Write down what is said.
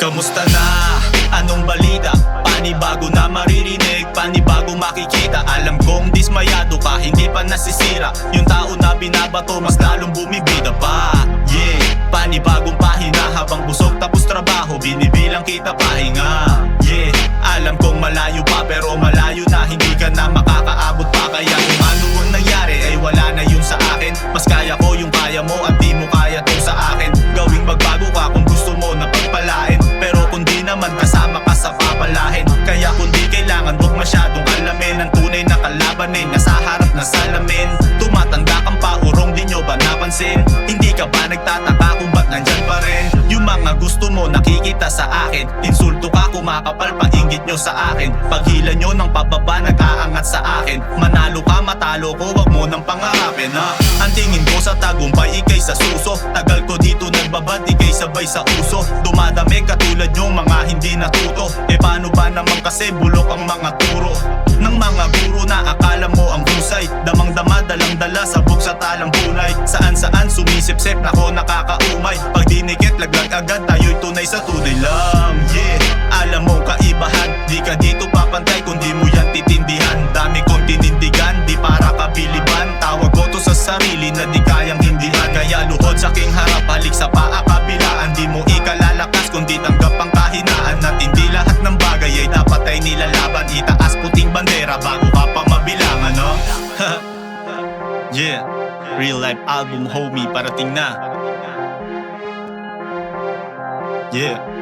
Kamusta na? Anong balita? Panibago na maririnig, panibago makikita. Alam kong dismayado ka, hindi pa nasisira. Yung tao na binabato, mas lalong bumibida pa. Yeah, panibagong pahina habang busog tapos trabaho, binibilang kita pahinga. Yeah, alam kong malayo pa pero malayo na, hindi ka na makakaabot pa. Kaya kung ano ang nangyari ay wala na yun sa akin. Mas kaya ko yung kaya mo at di mo kaya to sa akin. Gawing magbago ka kung gusto mo na pagpalain, pero kung di naman kasama ka sa papalahin. Kaya kung di kailangan huwag masyadong alamin. Ang tunay na kalaban ay nasa harap na salamin. Tumatanda kang pa, urong di nyo ba napansin? Hindi ka ba nagtataka kung ba't nandyan pa rin? Yung mga gusto mo nakikita sa akin. Insulto ka, kumakapal pa inggit nyo sa akin. Paghila nyo ng pababa nag-aangat sa akin. Manalo ka, matalo ko, wag mo nang pangarapin ha. Ang tingin ko sa tagumpay, ikay sa suso. Tagal ko dito nagbabad, ikay sabay sa uso. Dumadami katulad yung mga hindi natuto. E paano ba naman kasi bulok ang mga turo ng mga guro na akala mo ang husay. Damang-dama, dalang-dala, sabog sa talang punay. Saan-saan sumisip-sip, nako nakakaumay. Pag dinikit, laglag agad, tayo'y tunay sa tunay lang. Yeah, alam mo kaibahan, di ka dito papantay kung di mo yan titindihan. Dami kong tinindigan, di para kabiliban. Tawag ko to sa sarili na di kayang hindihan. Kaya luhod sa aking harap, halik sa paa kabilaan. Di mo ikalalakas kundi tanggap ang kahinaan. At hindi lahat ng bagay ay dapat ay nilalaban. Itaas puting bandera bago ka pa mabilangan, no? Yeah, real life album homie, parating na. Yeah.